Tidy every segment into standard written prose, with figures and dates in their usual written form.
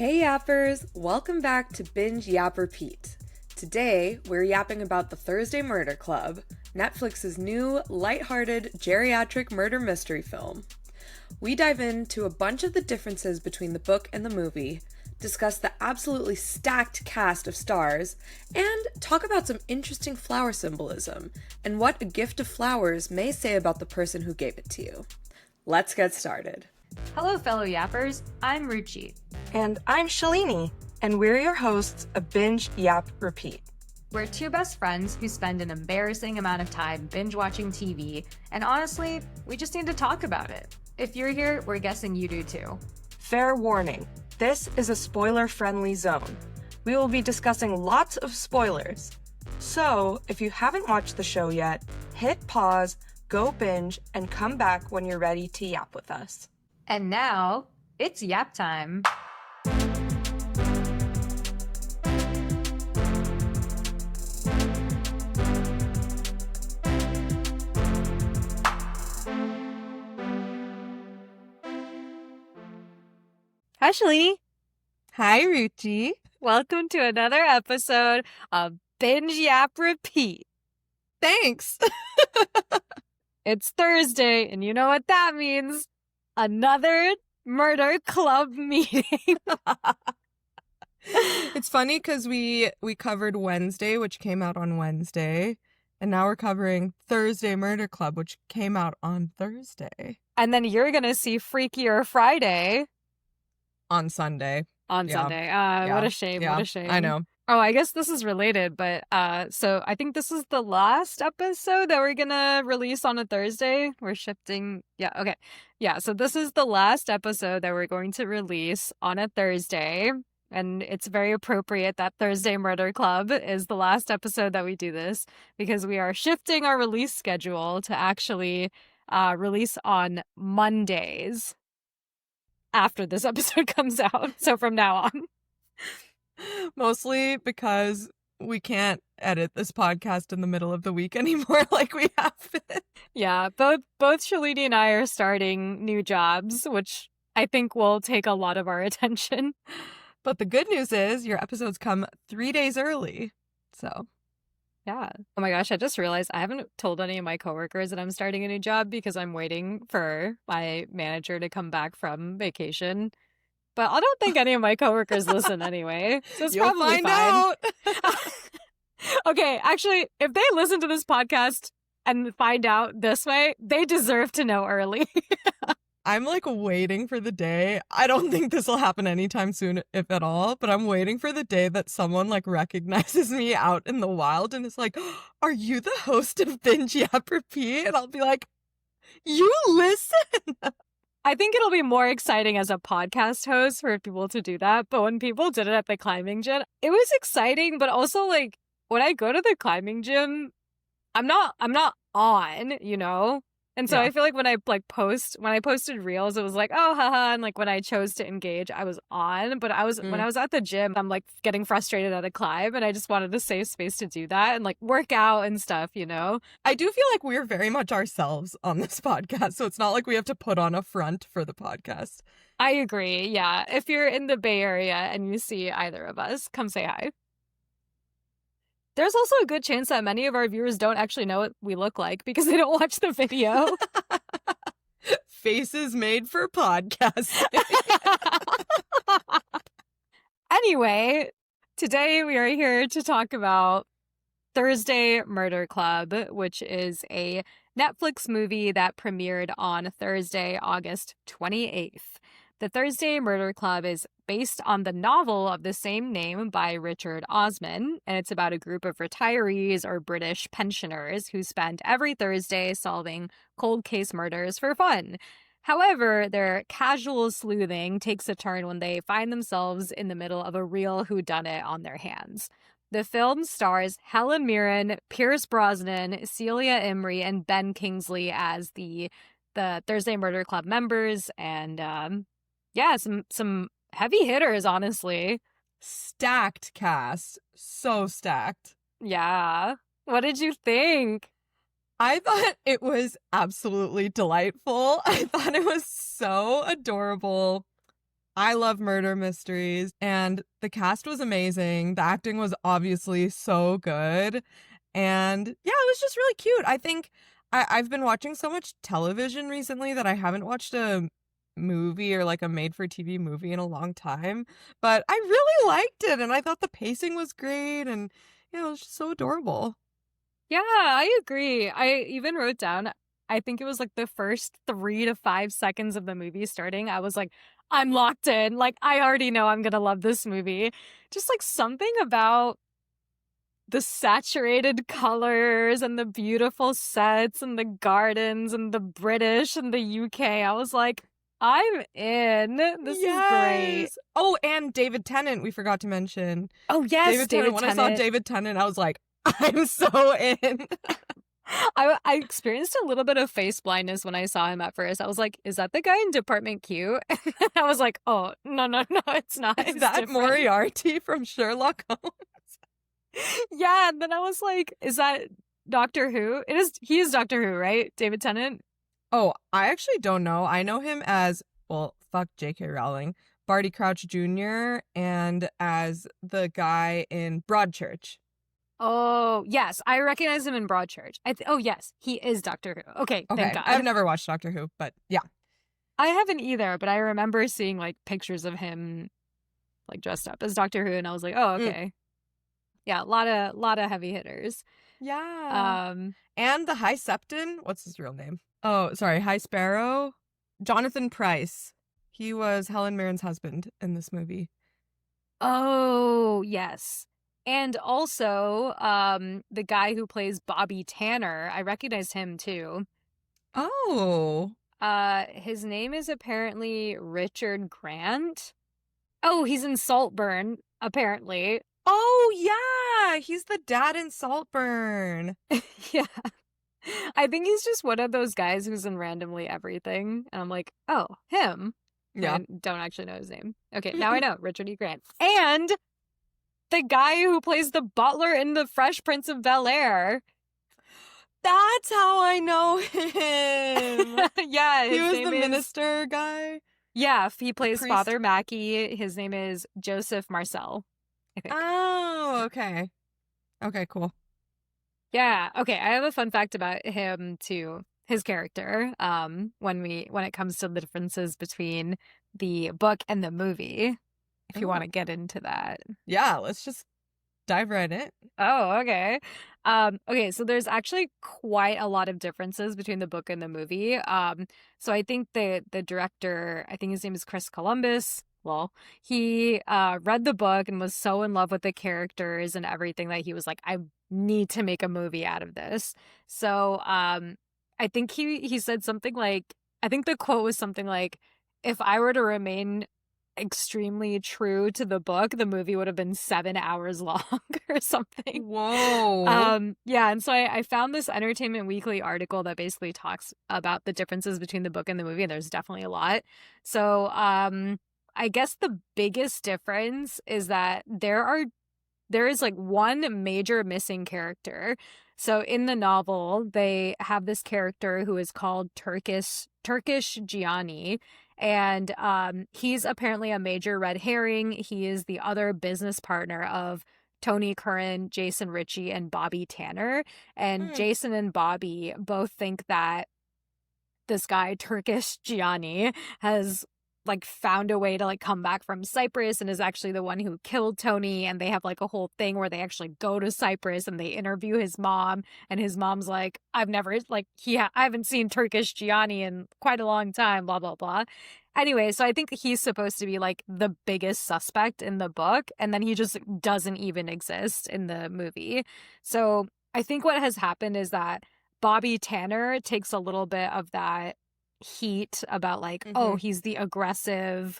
Hey yappers, welcome back to Binge Yap Repeat. Today, we're yapping about The Thursday Murder Club, Netflix's new, lighthearted, geriatric murder mystery film. We dive into a bunch of the differences between the book and the movie, discuss the absolutely stacked cast of stars, and talk about some interesting flower symbolism and what a gift of flowers may say about the person who gave it to you. Let's get started. Hello, fellow yappers. I'm Ruchi. And I'm Shalini, and we're your hosts of Binge Yap Repeat. We're two best friends who spend an embarrassing amount of time binge watching TV, and honestly, we just need to talk about it. If you're here, we're guessing you do too. Fair warning, this is a spoiler-friendly zone. We will be discussing lots of spoilers. So, if you haven't watched the show yet, hit pause, go binge, and come back when you're ready to yap with us. And now, it's yap time. Hi, Shalini. Hi, Ruchi. Welcome to another episode of Binge Yap Repeat. Thanks. It's Thursday, and you know what that means. Another murder club meeting. It's funny because we covered Wednesday, which came out on Wednesday, and now we're covering Thursday Murder Club, which came out on Thursday. And then you're going to see Freakier Friday. On Sunday. Sunday. What a shame. Yeah, what a shame. I know. Oh, I guess this is related, but so I think this is the last episode that we're gonna release on a Thursday. We're shifting. Yeah, okay. Yeah, so this is the last episode that we're going to release on a Thursday. And it's very appropriate that Thursday Murder Club is the last episode that we do this because we are shifting our release schedule to actually release on Mondays after this episode comes out. So from now on. Mostly because we can't edit this podcast in the middle of the week anymore like we have been. Yeah, both Shalini and I are starting new jobs, which I think will take a lot of our attention. But the good news is your episodes come 3 days early. So, yeah. Oh my gosh, I just realized I haven't told any of my coworkers that I'm starting a new job because I'm waiting for my manager to come back from vacation. But I don't think any of my coworkers listen anyway. So it's you'll probably find fine. out. Okay, actually, if they listen to this podcast and find out this way, they deserve to know early. I'm like waiting for the day. I don't think this will happen anytime soon, if at all, but I'm waiting for the day that someone like recognizes me out in the wild and is like, "Are you the host of Binge Yap Repeat?" And I'll be like, "You listen." I think it'll be more exciting as a podcast host for people to do that. But when people did it at the climbing gym, it was exciting, but also like when I go to the climbing gym, I'm not on, you know? And so Yeah. I feel like when I posted reels, it was like, oh, haha. And like when I chose to engage, I was on. But when I was at the gym, I'm like getting frustrated at a climb. And I just wanted a safe space to do that and like work out and stuff, you know? I do feel like we're very much ourselves on this podcast, so it's not like we have to put on a front for the podcast. I agree. Yeah. If you're in the Bay Area and you see either of us, come say hi. There's also a good chance that many of our viewers don't actually know what we look like because they don't watch the video. Faces made for podcasts. Anyway, today we are here to talk about Thursday Murder Club, which is a Netflix movie that premiered on Thursday, August 28th. The Thursday Murder Club is based on the novel of the same name by Richard Osman, and it's about a group of retirees or British pensioners who spend every Thursday solving cold case murders for fun. However, their casual sleuthing takes a turn when they find themselves in the middle of a real whodunit on their hands. The film stars Helen Mirren, Pierce Brosnan, Celia Imrie, and Ben Kingsley as the Thursday Murder Club members, and yeah, some heavy hitters, honestly. Stacked cast. So stacked. Yeah. What did you think? I thought it was absolutely delightful. I thought it was so adorable. I love murder mysteries, and the cast was amazing. The acting was obviously so good. And yeah, it was just really cute. I think I've been watching so much television recently that I haven't watched a movie or like a made-for-TV movie in a long time. But I really liked it, and I thought the pacing was great, and yeah, it was just so adorable. Yeah, I agree. I even wrote down, I think it was like the first 3 to 5 seconds of the movie starting. I was like, I'm locked in. Like, I already know I'm going to love this movie. Just like something about the saturated colors and the beautiful sets and the gardens and the British and the UK. I was like, I'm in. This is great. Oh, and David Tennant, we forgot to mention. Oh, yes, David Tennant. When I saw David Tennant, I was like, I'm so in. I experienced a little bit of face blindness when I saw him at first. I was like, is that the guy in Department Q? And I was like, oh, no, it's not. Is that different. Moriarty from Sherlock Holmes? Yeah, and then I was like, is that Doctor Who? He is Doctor Who, right? David Tennant? Oh, I actually don't know. I know him as, well, fuck J.K. Rowling, Barty Crouch Jr., and as the guy in Broadchurch. Oh, yes. I recognize him in Broadchurch. Oh, yes. He is Doctor Who. Okay, thank God. I've never watched Doctor Who, but yeah. I haven't either, but I remember seeing like pictures of him like dressed up as Doctor Who, and I was like, oh, okay. Yeah, a lot of heavy hitters. Yeah. And the High Septon, what's his real name? Oh, sorry, High Sparrow. Jonathan Pryce. He was Helen Mirren's husband in this movie. Oh, yes. And also, the guy who plays Bobby Tanner, I recognize him too. Oh. His name is apparently Richard Grant. Oh, he's in Saltburn, apparently. Oh, yeah. He's the dad in Saltburn. Yeah. I think he's just one of those guys who's in randomly everything. And I'm like, oh, him. Yeah. I don't actually know his name. Okay, now I know. Richard E. Grant. And the guy who plays the butler in The Fresh Prince of Bel-Air. That's how I know him. Yeah. He was the minister guy. Yeah, he plays Father Mackey. His name is Joseph Marcel, I think. Oh, okay. Okay, cool. Yeah. Okay, I have a fun fact about him too. His character. When it comes to the differences between the book and the movie. If you want to get into that. Yeah, let's just dive right in. Oh, okay. Okay, so there's actually quite a lot of differences between the book and the movie. So I think the director, I think his name is Chris Columbus. Well, he read the book and was so in love with the characters and everything that he was like, I need to make a movie out of this. So I think he said something like, I think the quote was something like, if I were to remain extremely true to the book, the movie would have been 7 hours long or something. Whoa. Yeah, and so I found this Entertainment Weekly article that basically talks about the differences between the book and the movie, and there's definitely a lot. So I guess the biggest difference is that there is like one major missing character. So in the novel, they have this character who is called Turkish Gianni. And he's apparently a major red herring. He is the other business partner of Tony Curran, Jason Ritchie, and Bobby Tanner. And Jason and Bobby both think that this guy, Turkish Gianni, has like found a way to like come back from Cyprus and is actually the one who killed Tony. And they have like a whole thing where they actually go to Cyprus and they interview his mom, and his mom's like, I haven't seen Turkish Gianni in quite a long time, blah, blah, blah. Anyway, so I think he's supposed to be like the biggest suspect in the book, and then he just doesn't even exist in the movie. So I think what has happened is that Bobby Tanner takes a little bit of that heat about like, oh, he's the aggressive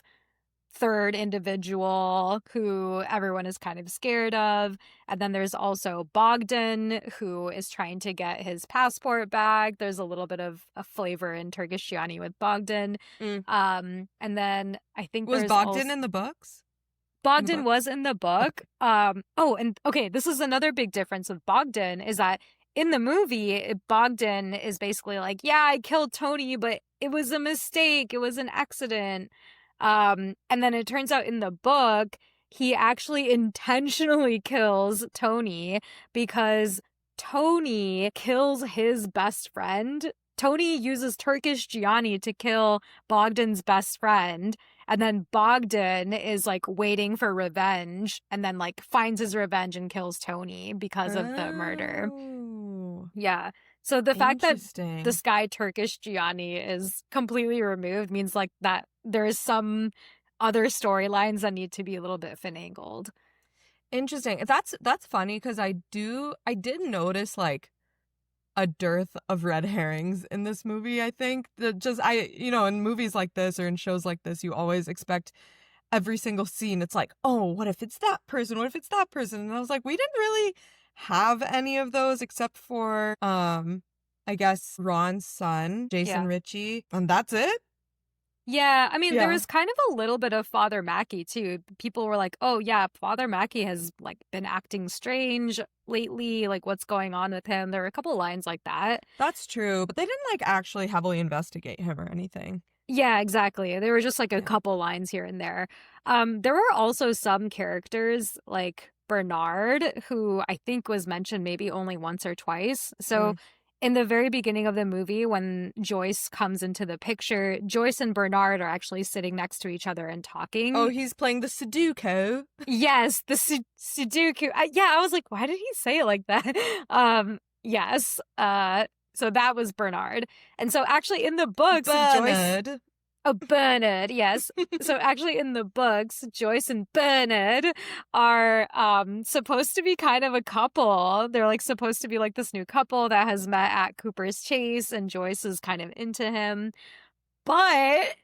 third individual who everyone is kind of scared of. And then there's also Bogdan, who is trying to get his passport back. There's a little bit of a flavor in Turkish Gianni with Bogdan. And then I think was Bogdan in the books? Bogdan was in the book. And okay, this is another big difference with Bogdan is that in the movie, Bogdan is basically like, yeah, I killed Tony, but it was a mistake. It was an accident. And then it turns out in the book, he actually intentionally kills Tony because Tony kills his best friend. Tony uses Turkish Gianni to kill Bogdan's best friend. And then Bogdan is like waiting for revenge and then like finds his revenge and kills Tony because of the murder. Yeah. So the fact that this guy Turkish Gianni is completely removed means like that there is some other storylines that need to be a little bit finagled. Interesting. That's funny because I did notice like a dearth of red herrings in this movie. I think that in movies like this or in shows like this, you always expect every single scene. It's like, oh, what if it's that person? What if it's that person? And I was like, we didn't really have any of those except for I guess Ron's son, Jason Ritchie, and that's it. Yeah, I mean, there was kind of a little bit of Father Mackey, too. People were like, oh, yeah, Father Mackey has, like, been acting strange lately. Like, what's going on with him? There were a couple lines like that. That's true, but they didn't, like, actually heavily investigate him or anything. Yeah, exactly. There were just, like, a couple lines here and there. There were also some characters, like Bernard, who I think was mentioned maybe only once or twice. So... In the very beginning of the movie, when Joyce comes into the picture, Joyce and Bernard are actually sitting next to each other and talking. Oh, he's playing the Sudoku. Yes, the Sudoku. I was like, why did he say it like that? Yes. So that was Bernard. And so actually in the books, Bernard. Bernard, yes. So actually in the books, Joyce and Bernard are supposed to be kind of a couple. They're like supposed to be like this new couple that has met at Cooper's Chase and Joyce is kind of into him. But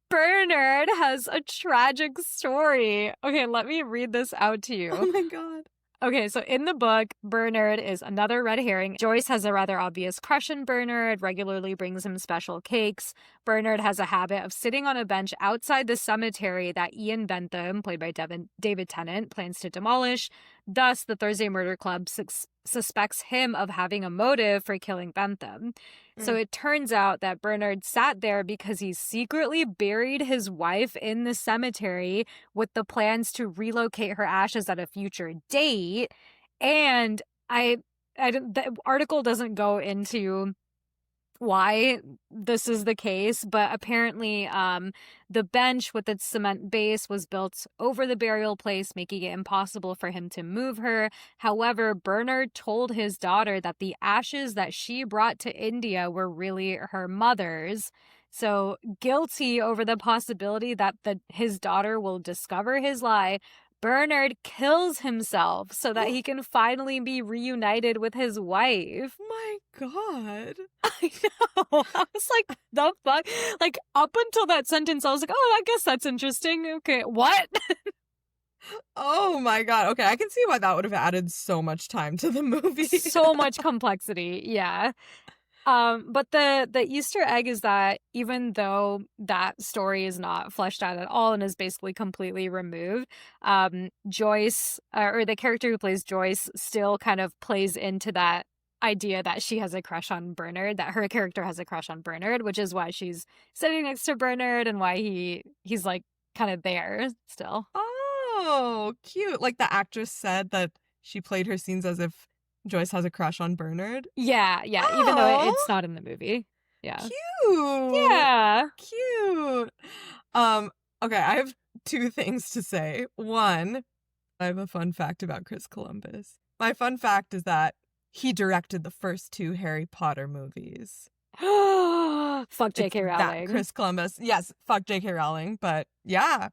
Bernard has a tragic story. Okay, let me read this out to you. Oh my God. Okay, so in the book, Bernard is another red herring. Joyce has a rather obvious crush on Bernard, regularly brings him special cakes. Bernard has a habit of sitting on a bench outside the cemetery that Ian Bentham, played by David Tennant, plans to demolish. Thus, the Thursday Murder Club suspects him of having a motive for killing Bentham. So it turns out that Bernard sat there because he secretly buried his wife in the cemetery with the plans to relocate her ashes at a future date. And the article doesn't go into why this is the case, but apparently the bench with its cement base was built over the burial place, making it impossible for him to move her. However, Bernard told his daughter that the ashes that she brought to India were really her mother's. So guilty over the possibility that his daughter will discover his lie, Bernard kills himself so that he can finally be reunited with his wife. My God. I know. I was like, the fuck? Like, up until that sentence, I was like, oh, I guess that's interesting. Okay, what? Oh my God. Okay, I can see why that would have added so much time to the movie. So much complexity, yeah. But the Easter egg is that even though that story is not fleshed out at all and is basically completely removed, Joyce, or the character who plays Joyce, still kind of plays into that idea that she has a crush on Bernard, that her character has a crush on Bernard, which is why she's sitting next to Bernard and why he's like kind of there still. Oh, cute. Like the actress said that she played her scenes as if Joyce has a crush on Bernard. Yeah, even though it's not in the movie. Yeah. Cute. Yeah. Cute. Okay, I have two things to say. One, I have a fun fact about Chris Columbus. My fun fact is that he directed the first two Harry Potter movies. Fuck J.K. Rowling. That Chris Columbus. Yes, fuck J.K. Rowling, but yeah.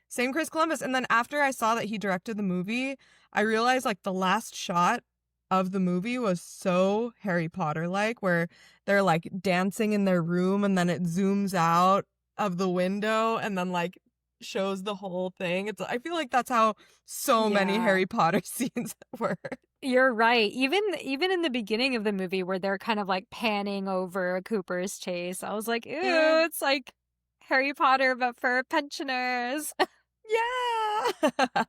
Same Chris Columbus. And then after I saw that he directed the movie, I realized like the last shot of the movie was so Harry Potter-like, where they're like dancing in their room and then it zooms out of the window and then like shows the whole thing. I feel like that's how so many Harry Potter scenes were. You're right. Even in the beginning of the movie where they're kind of like panning over Cooper's Chase, I was like, ew, it's like Harry Potter but for pensioners. Yeah.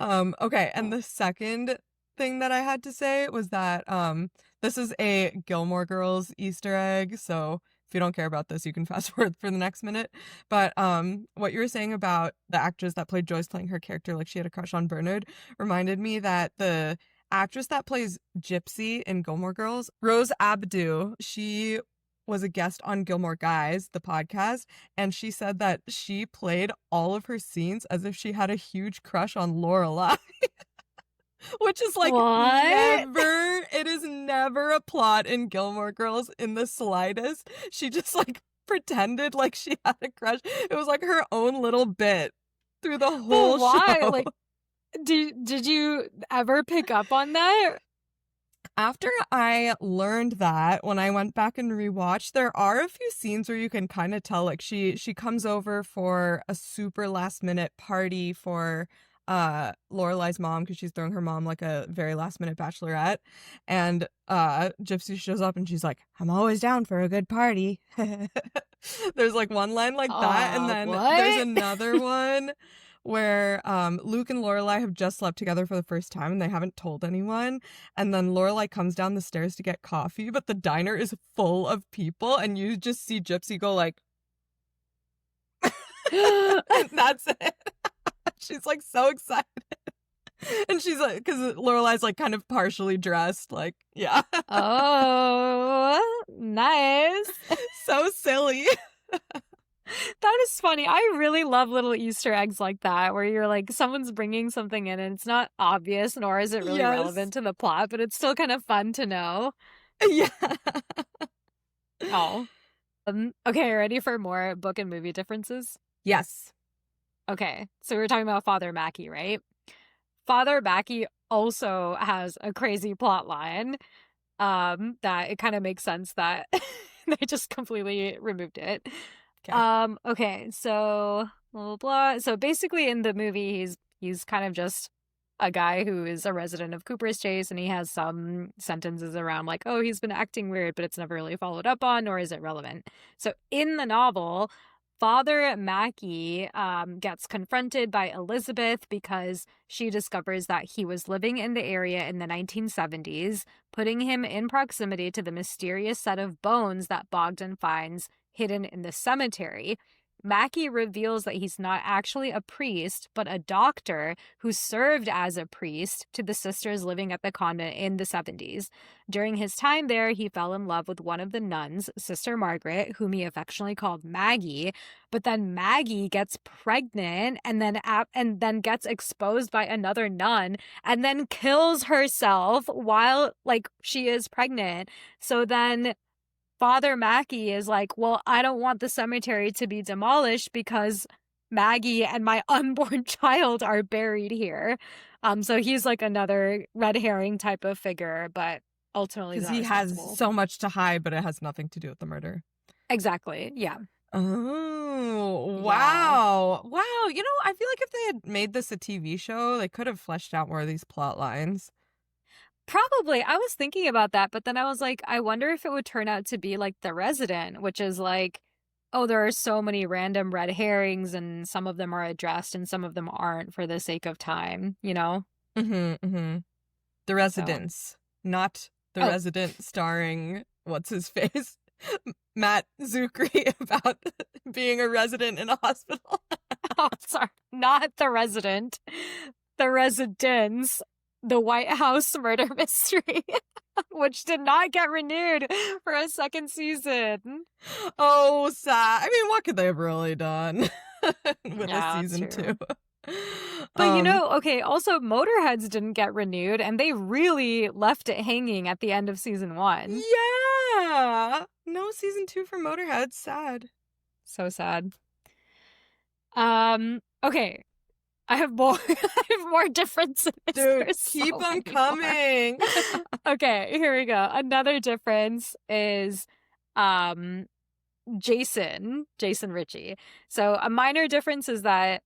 Okay, and the second thing that I had to say was that this is a Gilmore Girls Easter egg, so you don't care about this, you can fast forward for the next minute. But what you were saying about the actress that played Joyce playing her character like she had a crush on Bernard reminded me that the actress that plays Gypsy in Gilmore Girls, Rose Abdou, she was a guest on Gilmore Guys, the podcast, and she said that she played all of her scenes as if she had a huge crush on Lorelai. Which is like it is never a plot in Gilmore Girls in the slightest. She just like pretended like she had a crush. It was like her own little bit through the whole show. Like, did you ever pick up on that? After I learned that, when I went back and rewatched, there are a few scenes where you can kind of tell, like she comes over for a super last minute party for Lorelai's mom, because she's throwing her mom like a very last minute bachelorette, and Gypsy shows up and she's like, I'm always down for a good party. There's like one line like that, and then there's another one where Luke and Lorelai have just slept together for the first time and they haven't told anyone, and then Lorelai comes down the stairs to get coffee, but the diner is full of people and you just see Gypsy go like and that's it. She's like so excited. And she's like, because Lorelai's like kind of partially dressed, like, yeah. Oh, nice. So silly. That is funny. I really love little Easter eggs like that, where you're like, someone's bringing something in and it's not obvious, nor is it really relevant to the plot, but it's still kind of fun to know. Yeah. Oh. Okay, ready for more book and movie differences? Yes. Okay, so we were talking about Father Mackey, right? Father Mackey also has a crazy plot line that it kind of makes sense that they just completely removed it. Okay, so blah, blah, blah. So basically in the movie, he's kind of just a guy who is a resident of Cooper's Chase, and he has some sentences around like, oh, he's been acting weird, but it's never really followed up on, nor is it relevant. So in the novel, Father Mackey gets confronted by Elizabeth because she discovers that he was living in the area in the 1970s, putting him in proximity to the mysterious set of bones that Bogdan finds hidden in the cemetery. Mackey reveals that he's not actually a priest, but a doctor who served as a priest to the sisters living at the convent in the 70s. During his time there, he fell in love with one of the nuns, Sister Margaret, whom he affectionately called Maggie. But then Maggie gets pregnant and then gets exposed by another nun and then kills herself while she is pregnant. So then Father Mackey is like, well, I don't want the cemetery to be demolished because Maggie and my unborn child are buried here. So he's like another red herring type of figure, but ultimately because he has so much to hide, but it has nothing to do with the murder. Exactly. Yeah. Oh, wow. Yeah. Wow. You know, I feel like if they had made this a TV show, they could have fleshed out more of these plot lines. Probably. I was thinking about that, but then I was like, I wonder if it would turn out to be like The Resident, which is like, oh, there are so many random red herrings and some of them are addressed and some of them aren't for the sake of time, you know? The Residence, not The Resident starring, what's his face? Matt Zuckery about being a resident in a hospital. Oh, sorry. Not The Resident. The Residence. The White House murder mystery, which did not get renewed for a second season. Oh, sad. I mean, what could they have really done with a season 2? But, you know, okay, also Motorheads didn't get renewed, and they really left it hanging at the end of season 1. Yeah. No season 2 for Motorhead. Sad. So sad. Okay. I have more differences. Dude, keep them coming. Okay, here we go. Another difference is Jason Ritchie. So a minor difference is that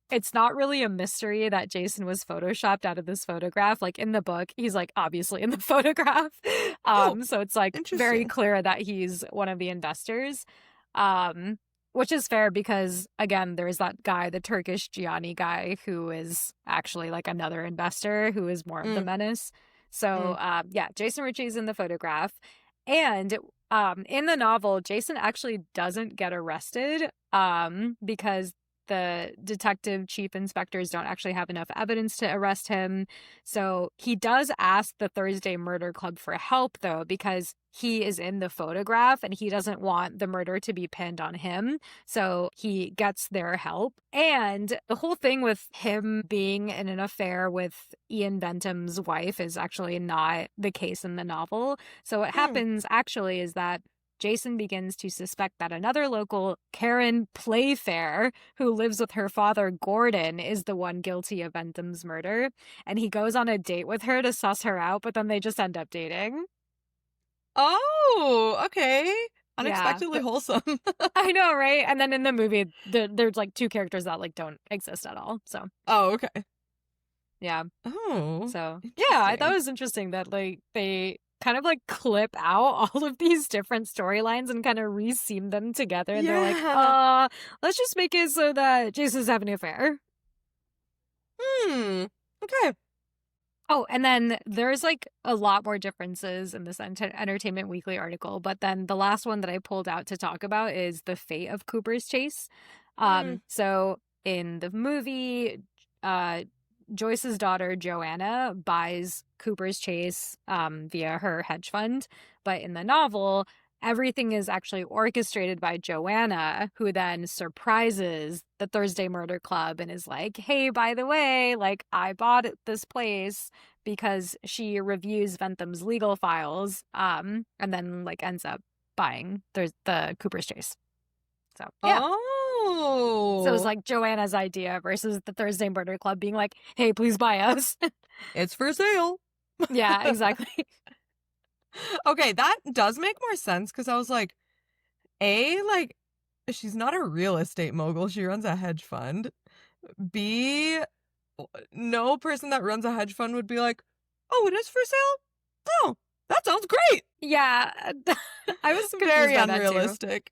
it's not really a mystery that Jason was photoshopped out of this photograph. Like in the book, he's like obviously in the photograph. So it's like very clear that he's one of the investors. Which is fair because, again, there's that guy, the Turkish Gianni guy, who is actually like another investor who is more of the menace. So, yeah, Jason Ritchie's in the photograph. And In the novel, Jason actually doesn't get arrested because the detective chief inspectors don't actually have enough evidence to arrest him. So he does ask the Thursday Murder Club for help, though, because he is in the photograph and he doesn't want the murder to be pinned on him. So he gets their help. And the whole thing with him being in an affair with Ian Bentham's wife is actually not the case in the novel. So what happens actually is that Jason begins to suspect that another local, Karen Playfair, who lives with her father, Gordon, is the one guilty of Bentham's murder. And he goes on a date with her to suss her out, but then they just end up dating. Oh, okay. Unexpectedly wholesome. I know, right? And then in the movie, there's like two characters that like don't exist at all. So. Oh, okay. Yeah. Oh. So yeah, I thought it was interesting that like they kind of like clip out all of these different storylines and kind of re-seam them together. And they're like, let's just make it so that Jason's having an affair. Okay. Oh, and then there's like a lot more differences in this Entertainment Weekly article, but then the last one that I pulled out to talk about is the fate of Cooper's Chase. So in the movie, Joyce's daughter Joanna buys Cooper's Chase via her hedge fund, but in the novel, everything is actually orchestrated by Joanna, who then surprises the Thursday Murder Club and is like, hey, by the way, like I bought this place, because she reviews Bentham's legal files and then like ends up buying the Cooper's Chase. So, yeah. Oh. So it was like Joanna's idea versus the Thursday Murder Club being like, hey, please buy us. It's for sale. Yeah, exactly. Okay, that does make more sense because I was like, like, she's not a real estate mogul. She runs a hedge fund. B, no person that runs a hedge fund would be like, oh, it is for sale? Oh, that sounds great. Yeah, I was very unrealistic.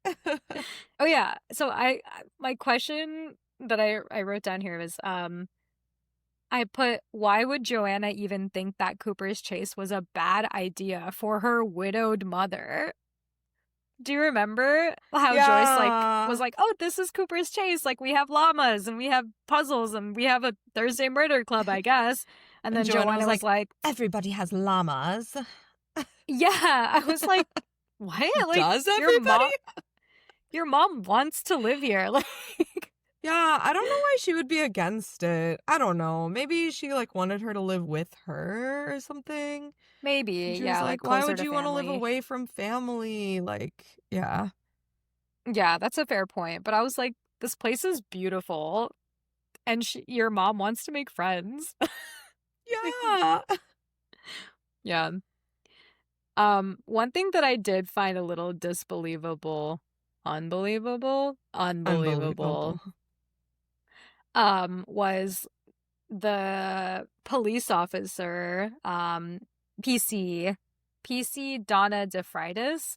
Oh, yeah. So my question that I wrote down here was, I put, why would Joanna even think that Cooper's Chase was a bad idea for her widowed mother? Do you remember how Joyce like was like, oh, this is Cooper's Chase. Like we have llamas and we have puzzles and we have a Thursday Murder Club, I guess. And then Joanna was like, everybody has llamas. Yeah, I was like, what? Like, does everybody? Your mom wants to live here. Like, yeah, I don't know why she would be against it. I don't know. Maybe she like wanted her to live with her or something. Maybe, she yeah. Was like, why would you want to live away from family? Like, yeah. Yeah, that's a fair point. But I was like, this place is beautiful, and your mom wants to make friends. Yeah. Yeah. One thing that I did find a little unbelievable, was the police officer, PC Donna DeFreitas.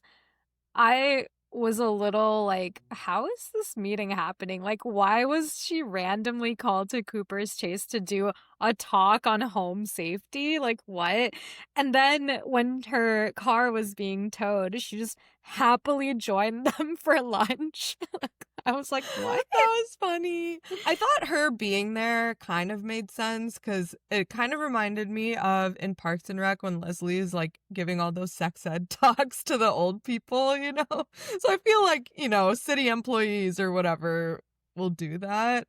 I was a little like, how is this meeting happening? Like, why was she randomly called to Cooper's Chase to do a talk on home safety? Like, what? And then when her car was being towed, she just happily joined them for lunch. I was like, what? That was funny. I thought her being there kind of made sense because it kind of reminded me of in Parks and Rec when Leslie's like giving all those sex ed talks to the old people, you know? So I feel like, you know, city employees or whatever will do that.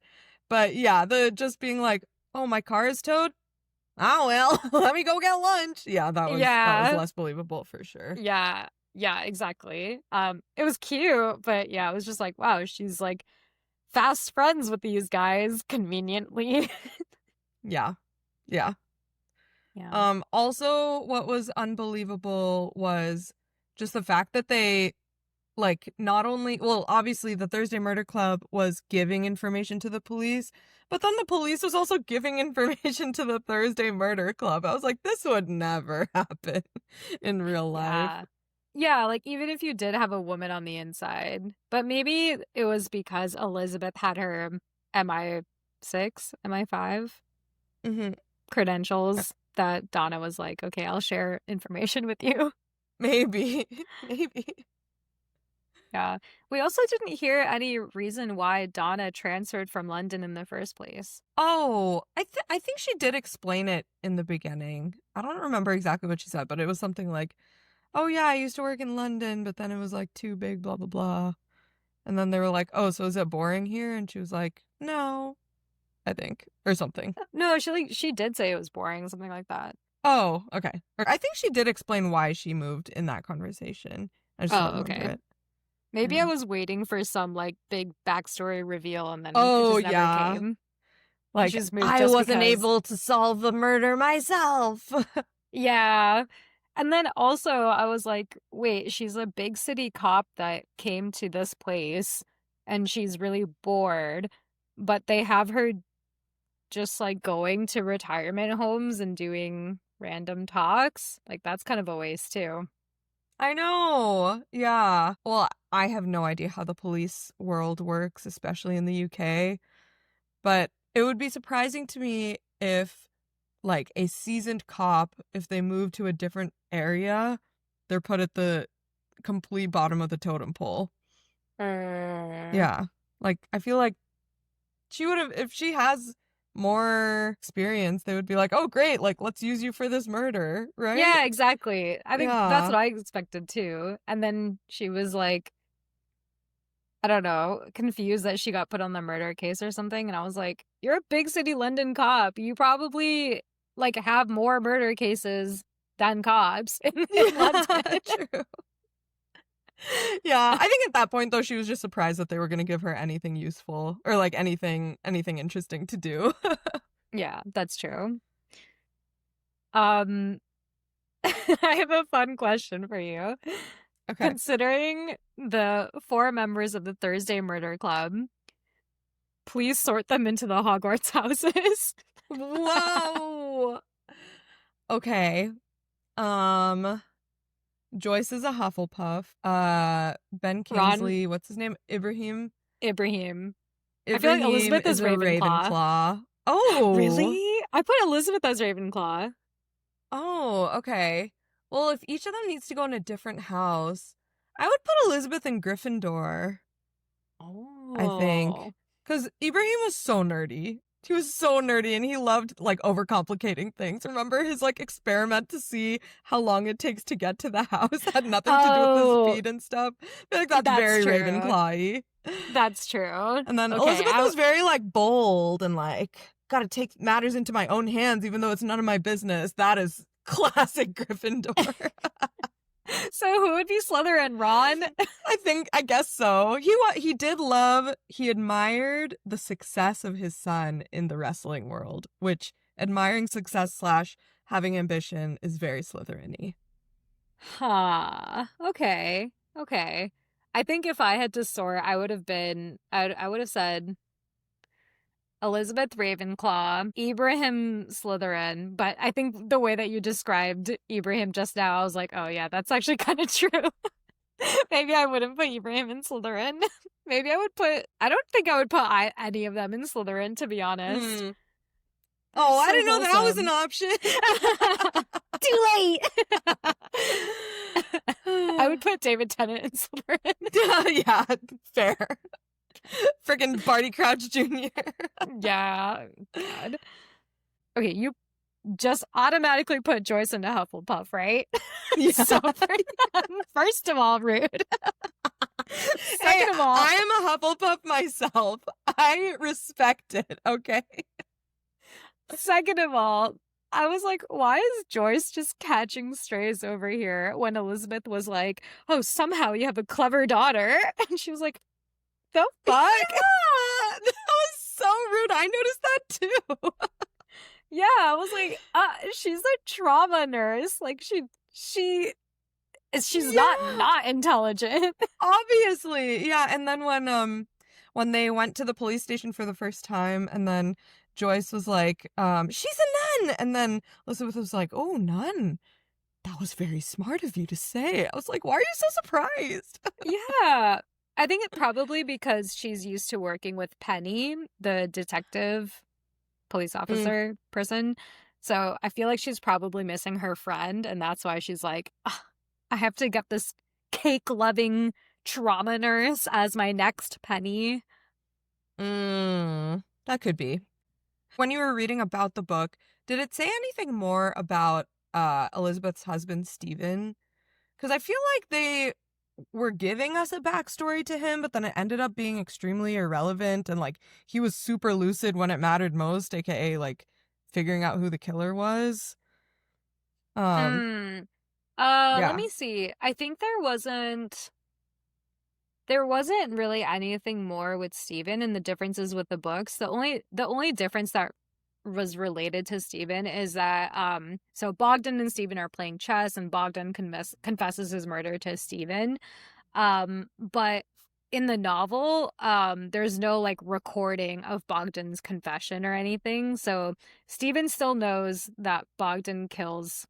But yeah, the just being like, oh, my car is towed? Oh, well, let me go get lunch. Yeah, that was less believable for sure. Yeah. Yeah, exactly. It was cute, but yeah, it was just like, wow, she's like fast friends with these guys conveniently. Yeah. Also, what was unbelievable was just the fact that they like not only, well, obviously the Thursday Murder Club was giving information to the police, but then the police was also giving information to the Thursday Murder Club. I was like, this would never happen in real life. Yeah, like even if you did have a woman on the inside, but maybe it was because Elizabeth had her MI6, MI5 credentials that Donna was like, okay, I'll share information with you. Maybe. Maybe. Yeah. We also didn't hear any reason why Donna transferred from London in the first place. Oh, I think she did explain it in the beginning. I don't remember exactly what she said, but it was something like, "Oh yeah, I used to work in London, but then it was like too big, blah blah blah." And then they were like, "Oh, so is it boring here?" And she was like, "No," I think, or something. No, she did say it was boring, something like that. Oh, okay. I think she did explain why she moved in that conversation. I just don't remember Okay. it. Maybe Yeah. I was waiting for some like big backstory reveal and then Oh, it just never yeah. came. Like, She just moved I just wasn't because. able to solve the murder myself. Yeah. And then also I was like, wait, she's a big city cop that came to this place and she's really bored, but they have her just like going to retirement homes and doing random talks. Like that's kind of a waste too. I know. Yeah. Well, I have no idea how the police world works, especially in the UK, but it would be surprising to me if, like, a seasoned cop, if they move to a different area, they're put at the complete bottom of the totem pole. Yeah. Like, I feel like she would have, if she has more experience, they would be like, "Oh, great, like, let's use you for this murder," right? Yeah, exactly. I think that's Yeah. what I expected too. And then she was like, I don't know, confused that she got put on the murder case or something. And I was like, you're a big city London cop. You probably like have more murder cases than cops in London. True. Yeah, I think at that point though she was just surprised that they were going to give her anything useful or like anything interesting to do. Yeah, that's true. I have a fun question for you. Okay. Considering the 4 members of the Thursday Murder Club, please sort them into the Hogwarts houses. Whoa. Okay. Joyce is a Hufflepuff. Ben Kingsley, what's his name? Ibrahim. Ibrahim. I feel like Elizabeth is a Ravenclaw. Oh. Really? I put Elizabeth as Ravenclaw. Oh, okay. Well, if each of them needs to go in a different house, I would put Elizabeth in Gryffindor. Oh. I think. Because Ibrahim was so nerdy. He was so nerdy and he loved like overcomplicating things. Remember his like experiment to see how long it takes to get to the house had nothing to do with his speed and stuff. I feel like that's very true. Ravenclaw-y. That's true. And then Okay, Elizabeth was very like bold and like gotta take matters into my own hands even though it's none of my business. That is classic Gryffindor. So who would be Slytherin? Ron? I guess so. He admired the success of his son in the wrestling world, which admiring success / having ambition is very Slytherin-y. Huh. Okay. I think if I had to sort, I would have said Elizabeth Ravenclaw, Ibrahim Slytherin, but I think the way that you described Ibrahim just now, I was like, oh yeah, that's actually kind of true. Maybe I wouldn't put Ibrahim in Slytherin. Maybe I don't think I would put any of them in Slytherin, to be honest. Oh, So I didn't know that was an option. Too late! I would put David Tennant in Slytherin. Yeah, fair. Freaking Barty Crouch Jr. Yeah. God. Okay, you just automatically put Joyce into Hufflepuff, right? Yeah. So first of all, rude. Second of all, I am a Hufflepuff myself. I respect it, okay? Second of all, I was like, why is Joyce just catching strays over here when Elizabeth was like, oh, somehow you have a clever daughter? And she was like, the fuck? Yeah, that was so rude. I noticed that too. Yeah, I was like, she's a trauma nurse. Like she's not intelligent. Obviously. Yeah, and then when they went to the police station for the first time and then Joyce was like, she's a nun, and then Elizabeth was like, oh, nun. That was very smart of you to say. I was like, why are you so surprised? Yeah. I think it probably because she's used to working with Penny, the detective police officer person. So I feel like she's probably missing her friend, and that's why she's like, I have to get this cake-loving trauma nurse as my next Penny. That could be. When you were reading about the book, did it say anything more about Elizabeth's husband, Stephen? Because I feel like they were giving us a backstory to him, but then it ended up being extremely irrelevant, and like he was super lucid when it mattered most, aka like figuring out who the killer was. Let Yeah. me see. I think there wasn't really anything more with Stephen and the differences with the books. The only difference that was related to Stephen is that so Bogdan and Stephen are playing chess, and Bogdan confesses his murder to Stephen. But in the novel, there's no like recording of Bogdan's confession or anything. So Stephen still knows that Bogdan kills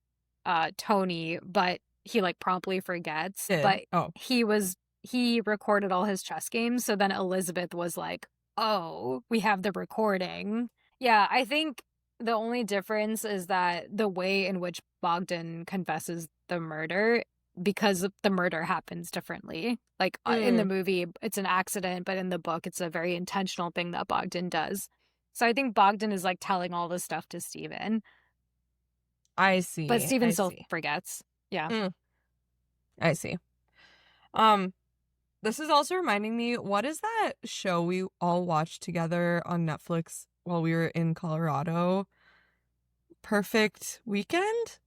Tony, but he like promptly forgets. But he recorded all his chess games, so then Elizabeth was like, "Oh, we have the recording." Yeah, I think the only difference is that the way in which Bogdan confesses the murder, because the murder happens differently. Like in the movie, it's an accident, but in the book, it's a very intentional thing that Bogdan does. So I think Bogdan is like telling all this stuff to Stephen. I see. But Stephen still forgets. Yeah. I see. This is also reminding me, what is that show we all watched together on Netflix while we were in Colorado? Perfect Weekend?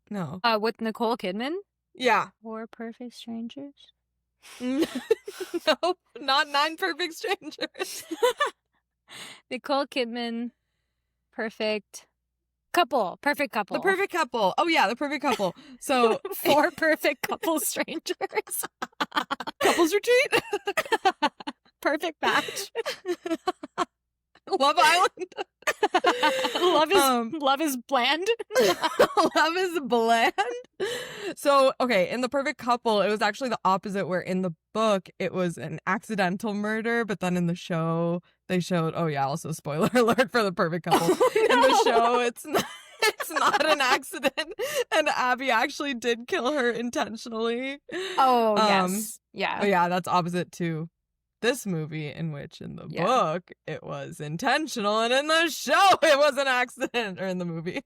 No. With Nicole Kidman? Yeah. Or Perfect Strangers? No, not 9 Perfect Strangers. Nicole Kidman, Perfect Couple. The Perfect Couple. Oh yeah, The Perfect Couple. So 4 perfect couple strangers. Couples Retreat. Perfect Match. Love Island. Love is bland. Love is bland. So, okay, in The Perfect Couple, it was actually the opposite, where in the book, it was an accidental murder, but then in the show, they showed, oh yeah, also spoiler alert for The Perfect Couple. Oh, no. In the show, it's not an accident, and Abby actually did kill her intentionally. Oh, yes. Yeah. But yeah, that's opposite to this movie, in which in the book it was intentional, and in the show it was an accident, or in the movie.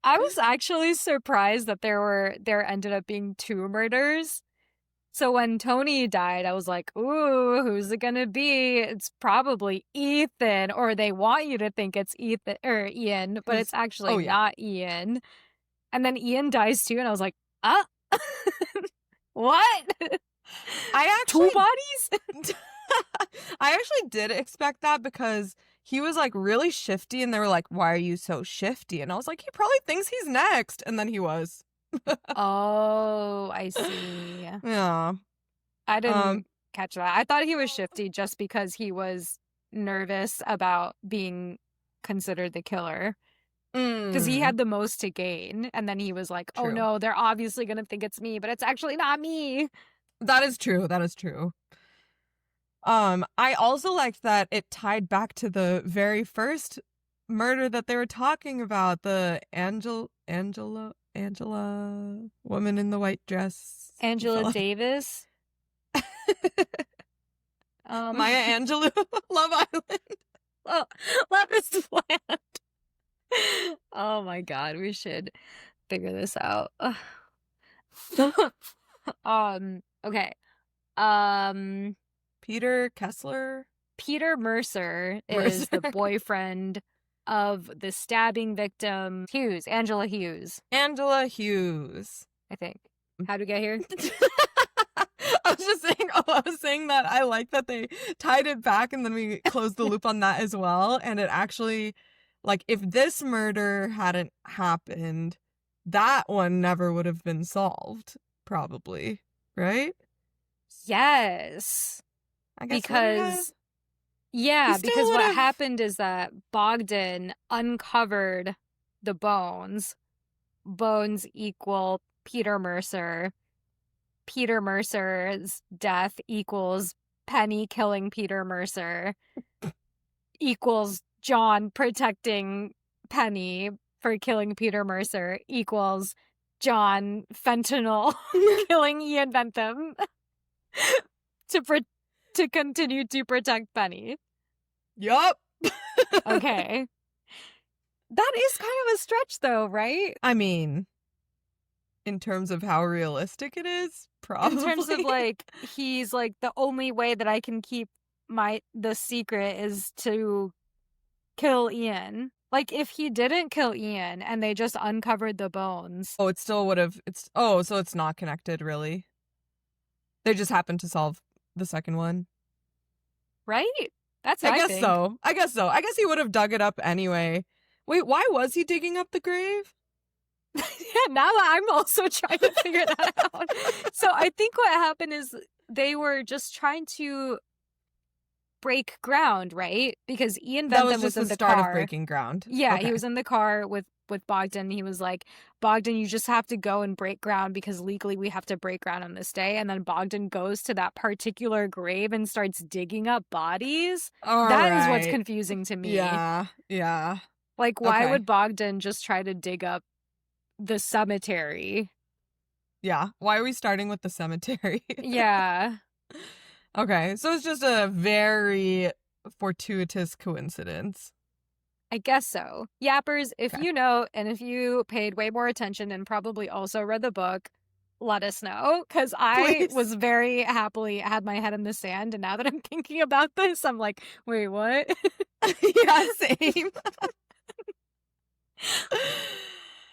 I was actually surprised that there ended up being 2 murders. So when Tony died, I was like, ooh, who's it gonna be? It's probably Ethan, or they want you to think it's Ethan or Ian, but it's actually not Ian. And then Ian dies too, and I was like, what? I actually 2 bodies? I actually did expect that, because he was like really shifty, and they were like, why are you so shifty? And I was like, he probably thinks he's next. And then he was. Oh, I see. Yeah. I didn't catch that. I thought he was shifty just because he was nervous about being considered the killer. Because he had the most to gain. And then he was like, oh no, they're obviously going to think it's me, but it's actually not me. That is true. I also liked that it tied back to the very first murder that they were talking about, the Angela woman in the white dress. Angela Davis. Maya Angelou, Love Island. Oh, Love is bland. Oh my god, we should figure this out. Okay. Peter Kessler? Peter Mercer is the boyfriend of the stabbing victim, Angela Hughes. Angela Hughes. I think. How'd we get here? I was saying that I like that they tied it back, and then we closed the loop on that as well. And it actually, like, if this murder hadn't happened, that one never would have been solved, probably. Right? Yes. I guess because what happened is that Bogdan uncovered the bones. Bones equal Peter Mercer. Peter Mercer's death equals Penny killing Peter Mercer. Equals John protecting Penny for killing Peter Mercer. Equals John fentanyl killing Ian Bentham to continue to protect Penny. Yup. Okay. That is kind of a stretch, though, right? I mean, in terms of how realistic it is, probably. In terms of, like, he's like, the only way that I can keep the secret is to kill Ian. Like, if he didn't kill Ian and they just uncovered the bones. Oh, it still would have. So it's not connected, really. They just happened to solve the second one. Right? That's I what guess think. so. I guess he would have dug it up anyway. Wait, why was he digging up the grave? Yeah, now I'm also trying to figure that out. So I think what happened is they were just trying to break ground, right? Because Ian That Bentham was just in the the start car. of breaking ground. Yeah, Okay. he was in the car with Bogdan. He was like, Bogdan, you just have to go and break ground because legally we have to break ground on this day. And then Bogdan goes to that particular grave and starts digging up bodies. That is what's confusing to me. Yeah. Like, why Okay. would Bogdan just try to dig up the cemetery? Yeah. Why are we starting with the cemetery? Yeah. Okay, so it's just a very fortuitous coincidence. I guess so. Yappers, if Okay. you know, and if you paid way more attention and probably also read the book, let us know. Because I Please. was very happily had my head in the sand. And now that I'm thinking about this, I'm like, wait, what? Yeah, same.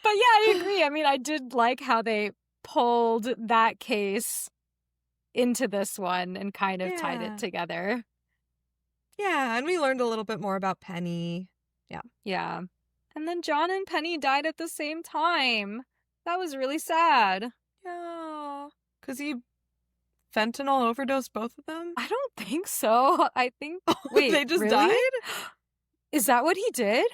But yeah, I agree. I mean, I did like how they pulled that case into this one and kind of tied Yeah. it together. Yeah, and we learned a little bit more about Penny. Yeah. And then John and Penny died at the same time. That was really sad. Yeah. Because he fentanyl overdosed both of them? I don't think so. I think. Wait, they just really? died? Is that what he did?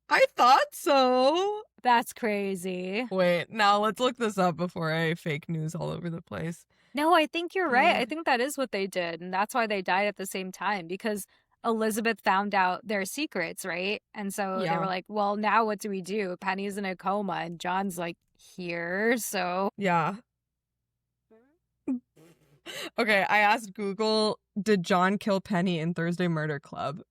I thought so. That's crazy. Wait, now let's look this up before I fake news all over the place. No, I think you're right. Yeah. I think that is what they did. And that's why they died at the same time because Elizabeth found out their secrets, right? And so they Yeah. were like, well, now what do we do? Penny's in a coma and John's like here. So Yeah. Okay, I asked Google, did John kill Penny in Thursday Murder Club?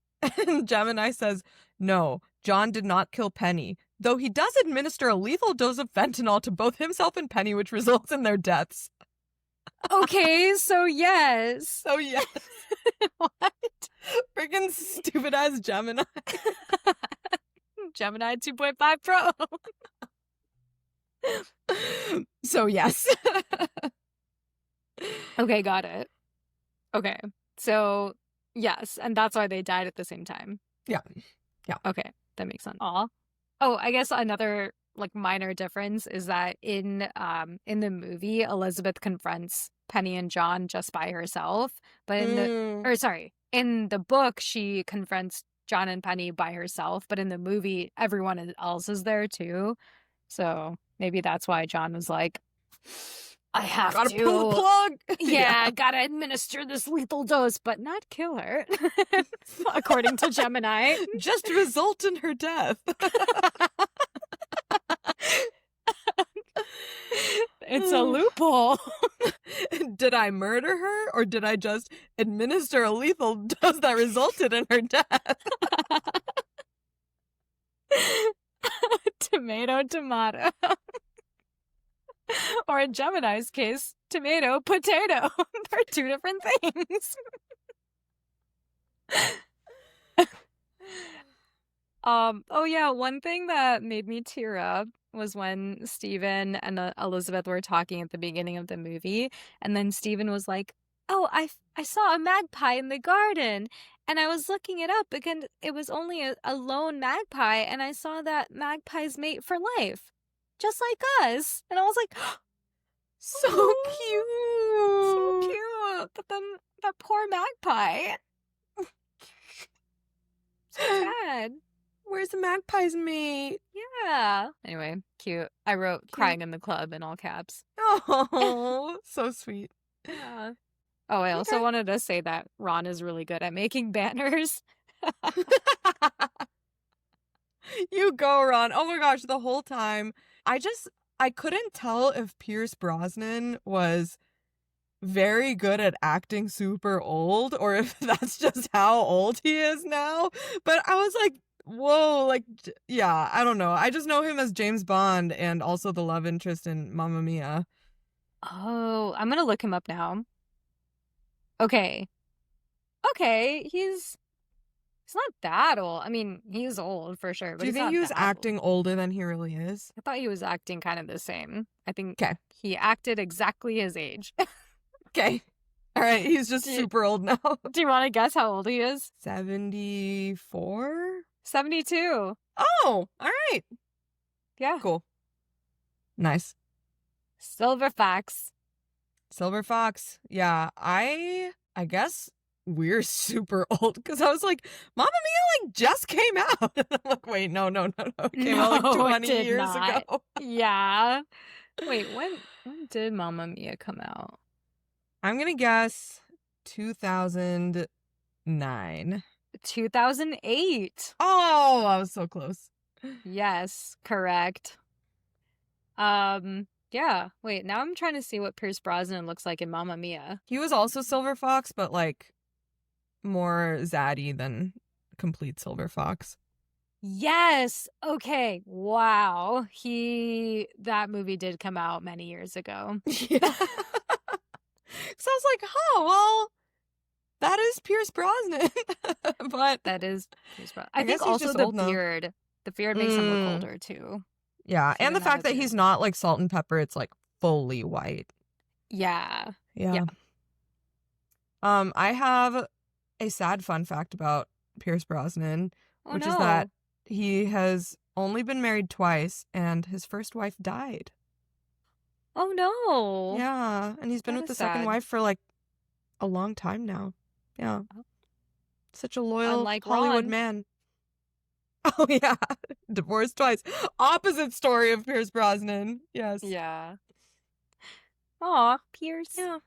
And Gemini says, no, John did not kill Penny, though he does administer a lethal dose of fentanyl to both himself and Penny, which results in their deaths. okay, so yes. So yes, What? freaking stupid ass Gemini. Gemini 2.5 Pro. So yes. Okay, got it. Okay. So, yes, and that's why they died at the same time. Yeah. Yeah. Okay, that makes sense. Aw. Oh, I guess another like minor difference is that in the movie, Elizabeth confronts Penny and John just by herself, but in the book she confronts John and Penny by herself, but in the movie everyone else is there too. So, maybe that's why John was like, I have Gotta to pull the plug. Yeah, gotta administer this lethal dose, but not kill her, according to Gemini. Just result in her death. It's a loophole. Did I murder her, or did I just administer a lethal dose that resulted in her death? Tomato. Or in Gemini's case, tomato, potato. They're two different things. Oh yeah, one thing that made me tear up was when Stephen and Elizabeth were talking at the beginning of the movie, and then Stephen was like, "Oh, I saw a magpie in the garden, and I was looking it up because it was only a lone magpie, and I saw that magpies mate for life, just like us." And I was like, So "So cute. cute!" But then that poor magpie, so sad. Where's the magpie's mate? Yeah. Anyway, cute. I wrote "crying in the club" in all caps. Oh, so sweet. Yeah. Oh, I also Okay. wanted to say that Ron is really good at making banners. You go, Ron. Oh my gosh, the whole time. I couldn't tell if Pierce Brosnan was very good at acting super old or if that's just how old he is now. But I was like, whoa, like, yeah, I don't know. I just know him as James Bond and also the love interest in Mamma Mia. Oh, I'm gonna look him up now. Okay. Okay, he's not that old. I mean, he's old for sure, but Do you he's think not he was that acting old. older than he really is? I thought he was acting kind of the same. I think Okay. he acted exactly his age. Okay. All right. He's just Do you- super old now. Do you want to guess how old he is? 74? 72. Oh, all right. Yeah. Cool. Nice. Silver Fox. Silver Fox. Yeah, I guess we're super old because I was like, Mamma Mia like just came out. And I'm like, wait, no. It came out No, like it 20 did years not. ago. Yeah. Wait, when did Mamma Mia come out? I'm gonna guess 2009. 2008. Oh, I was so close. Yes, correct. Yeah. Wait, now I'm trying to see what Pierce Brosnan looks like in Mamma Mia. He was also Silver Fox, but like more zaddy than complete Silver Fox. Yes. Okay. Wow. That movie did come out many years ago. Yeah. So I was like, oh, well, that is Pierce Brosnan. But That is Pierce Brosnan. I I guess think he's also just the old now. beard. The beard makes him look older too. yeah, He and the didn't have fact a that he's beard. not like Salt and Pepper, it's like fully white. Yeah. Yeah. I have a sad fun fact about Pierce Brosnan, Oh which no. is that he has only been married twice and his first wife died. Oh no. Yeah, and he's been That with the is second sad. wife for like a long time now. Yeah. Oh. Such a loyal Unlike Hollywood Ron. man. Oh yeah, divorced twice. Opposite story of Pierce Brosnan. Yes. Yeah. Aw, Pierce. Yeah.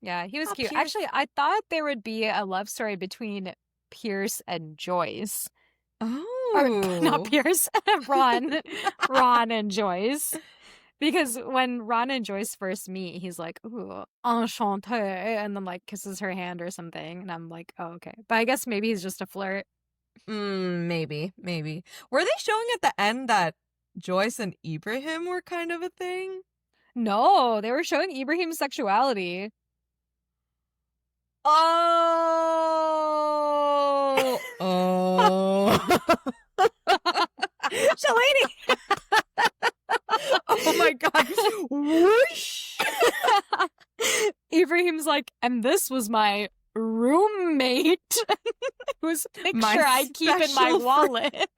Yeah, he was Aw, cute. Pierce. Actually, I thought there would be a love story between Pierce and Joyce. Oh. Or not Pierce, Ron. Ron and Joyce. Because when Ron and Joyce first meet, he's like, ooh, enchanté, and then like kisses her hand or something. And I'm like, oh, okay. But I guess maybe he's just a flirt. Maybe. Were they showing at the end that Joyce and Ibrahim were kind of a thing? No, they were showing Ibrahim's sexuality. Oh. Shalani! Oh my god. Whoosh. Ibrahim's like, and this was my roommate whose picture I keep in my special wallet.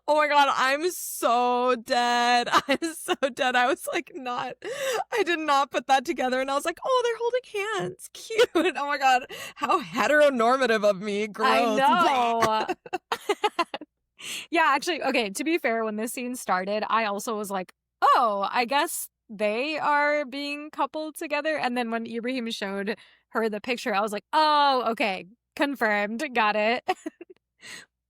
Oh my god, I'm so dead. I was like, I did not put that together. And I was like, oh, they're holding hands. Cute. Oh my god, how heteronormative of me. Gross. I know. Yeah, actually, okay, to be fair, when this scene started, I also was like, oh, I guess they are being coupled together. And then when Ibrahim showed her the picture, I was like, oh, okay, confirmed, got it.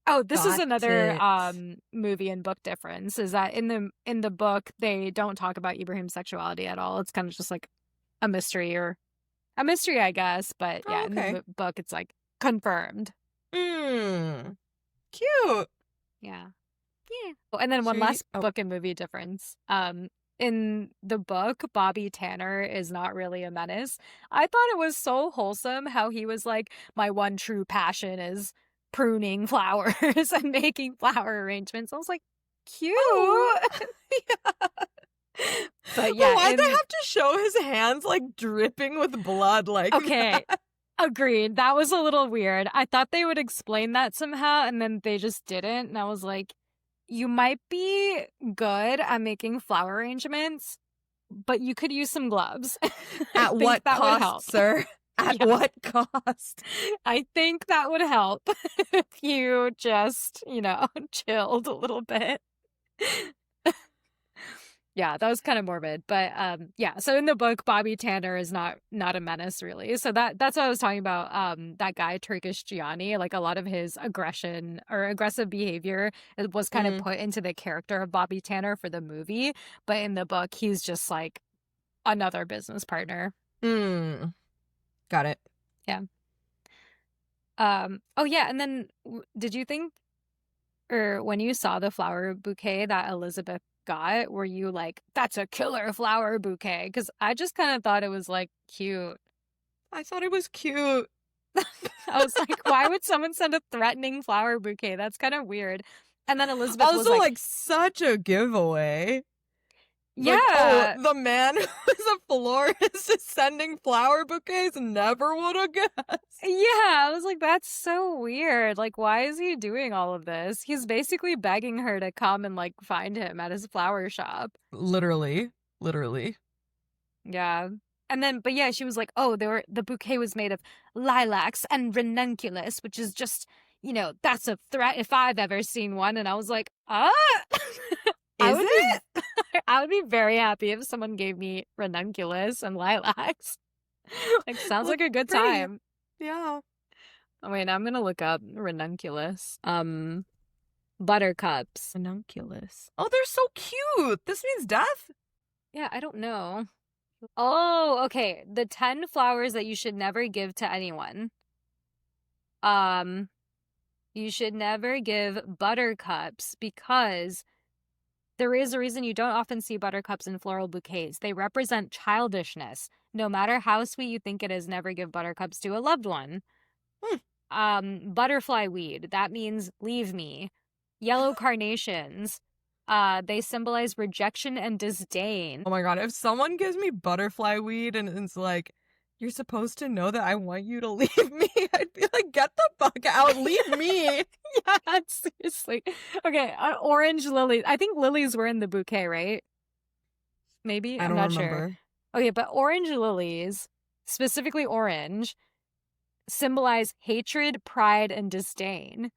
Oh, this is Got another it. movie and book difference, is that in the book they don't talk about Ibrahim's sexuality at all. It's kind of just like a mystery, I guess, but yeah, Oh, okay. in the book it's like confirmed. Cute. Yeah. Yeah. Oh, and then one Should we- last oh. book and movie difference. In the book, Bobby Tanner is not really a menace. I thought it was so wholesome how he was like, my one true passion is pruning flowers and making flower arrangements. I was like, cute. Oh. But yeah, But why'd they have to show his hands like dripping with blood? Like, okay. that? Agreed. That was a little weird. I thought they would explain that somehow, and then they just didn't. And I was like, you might be good at making flower arrangements, but you could use some gloves. I At think what that would help. cost, sir? At Yeah. what cost? I think that would help if you just, chilled a little bit. Yeah, that was kind of morbid. But yeah, so in the book, Bobby Tanner is not a menace, really. So that's what I was talking about. That guy, Turkish Gianni, like a lot of his aggression or aggressive behavior was kind of put into the character of Bobby Tanner for the movie. But in the book, he's just like another business partner. Got it. Yeah. Oh yeah, and then did you think, or when you saw the flower bouquet that Elizabeth got, were you like, that's a killer flower bouquet? Because I just kind of thought it was like cute. I thought it was cute. I was like, why would someone send a threatening flower bouquet? That's kind of weird. And then Elizabeth also, was like, such a giveaway. yeah. Like, oh, the man who is a florist is sending flower bouquets? Never would have guessed. Yeah, I was like, that's so weird. Like, why is he doing all of this? He's basically begging her to come and, like, find him at his flower shop. Literally. Yeah. And then, but yeah, she was like, oh, the bouquet was made of lilacs and ranunculus, which is just, that's a threat if I've ever seen one. And I was like, Is it? I would be very happy if someone gave me ranunculus and lilacs. Like, sounds like a good time. Yeah. Oh, wait, I'm gonna look up ranunculus. Buttercups. Ranunculus. Oh, they're so cute. This means death? Yeah, I don't know. Oh, okay. The 10 flowers that you should never give to anyone. You should never give buttercups because there is a reason you don't often see buttercups in floral bouquets. They represent childishness. No matter how sweet you think it is, never give buttercups to a loved one. Butterfly weed. That means leave me. Yellow carnations. They symbolize rejection and disdain. Oh my god, if someone gives me butterfly weed and it's like, you're supposed to know that I want you to leave me, I'd be like, get the fuck out, leave me. Yeah, seriously. Okay, orange lilies. I think lilies were in the bouquet, right? Maybe? I I'm don't not remember. sure. Okay, but orange lilies, specifically orange, symbolize hatred, pride, and disdain.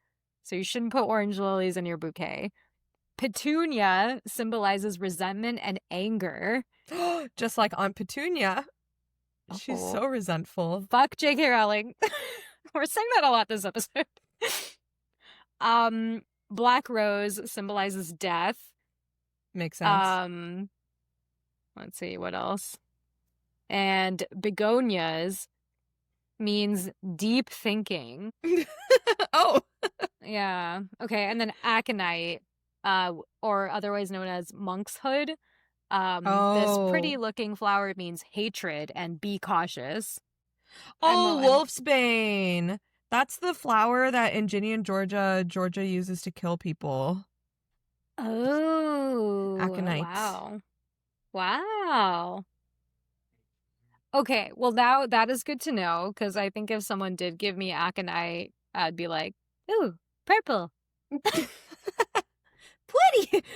So you shouldn't put orange lilies in your bouquet. Petunia symbolizes resentment and anger. Just like Aunt Petunia. She's so resentful. Fuck J.K. Rowling. We're saying that a lot this episode. Black rose symbolizes death. Makes sense. Let's see, what else? And begonias means deep thinking. Oh. Yeah. Okay, and then aconite, or otherwise known as monkshood. This pretty looking flower means hatred and be cautious. Oh, wolfsbane. That's the flower that in Ginny and Georgia uses to kill people. Oh. Aconite. Wow. Okay, well now that is good to know, because I think if someone did give me aconite, I'd be like, ooh, purple. Pretty.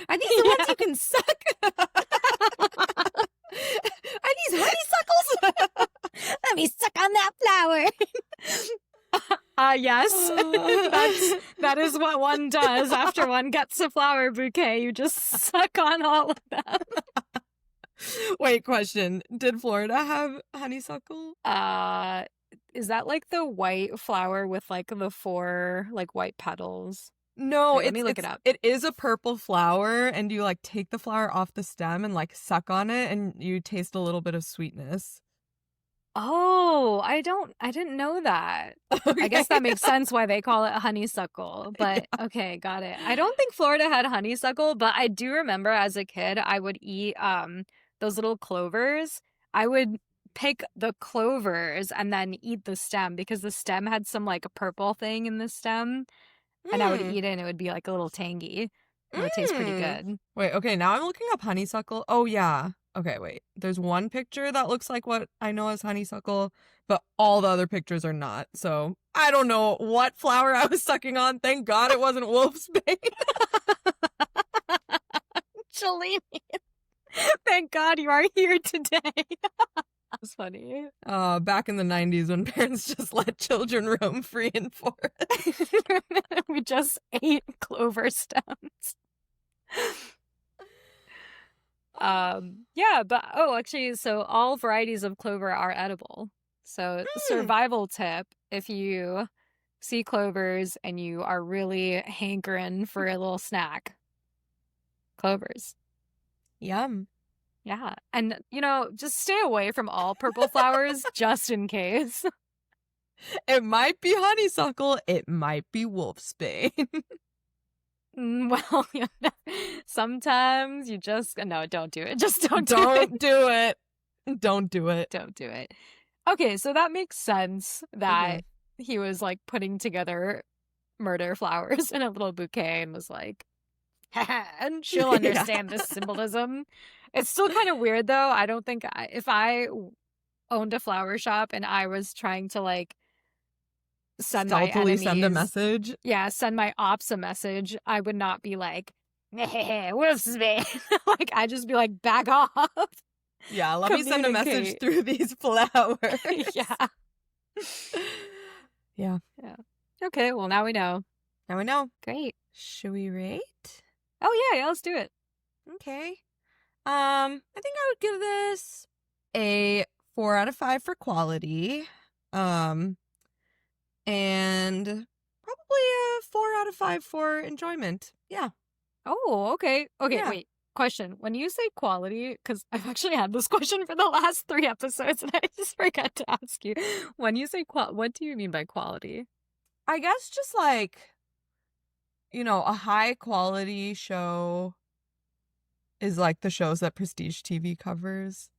Are these the ones you can suck? Are these honeysuckles? Let me suck on that flower. Yes. That is what one does after one gets a flower bouquet. You just suck on all of them. Wait, question. Did Florida have honeysuckle? Is that like the white flower with like the 4 like white petals? No, Wait, let me look it up. It is a purple flower, and you like take the flower off the stem and like suck on it, and you taste a little bit of sweetness. Oh, I didn't know that. Okay. I guess that makes sense why they call it honeysuckle. But yeah. Okay, got it. I don't think Florida had honeysuckle, but I do remember as a kid I would eat those little clovers. I would pick the clovers and then eat the stem because the stem had some like a purple thing in the stem. And I would eat it and it would be like a little tangy. It would taste pretty good. Wait, okay, now I'm looking up honeysuckle. Oh, yeah. Okay, wait. There's one picture that looks like what I know as honeysuckle, but all the other pictures are not. So I don't know what flower I was sucking on. Thank God it wasn't wolfsbane. Shalini, thank God you are here today. That's funny. Back in the 90s when parents just let children roam free in forests. We just ate clover stems. Yeah, but actually, so all varieties of clover are edible. So survival tip, if you see clovers and you are really hankering for a little snack, clovers. Yum. Yeah. And, just stay away from all purple flowers just in case. It might be honeysuckle. It might be wolfsbane. Well, sometimes you just, no, don't do it. Just don't Don't do it. Don't do it. Don't do it. Okay, so that makes sense that he was like putting together murder flowers in a little bouquet and was like, and she'll understand this symbolism. It's still kind of weird though. I don't think if I owned a flower shop and I was trying to like send my enemies, send a message. Yeah, send my ops a message, I would not be like, wolfsbane. Like I'd just be like, back off. Yeah, let me send a message through these flowers. Yeah. Yeah. Okay, well now we know. Now we know. Great. Should we rate? Oh yeah, let's do it. Okay. I think I would give this a 4 out of 5 for quality. And probably a 4 out of 5 for enjoyment. Yeah. Oh, okay. Okay, Yeah. wait. Question. When you say quality, because I've actually had this question for the last 3 episodes and I just forgot to ask you. When you say what do you mean by quality? I guess just like, a high quality show is like the shows that Prestige TV covers,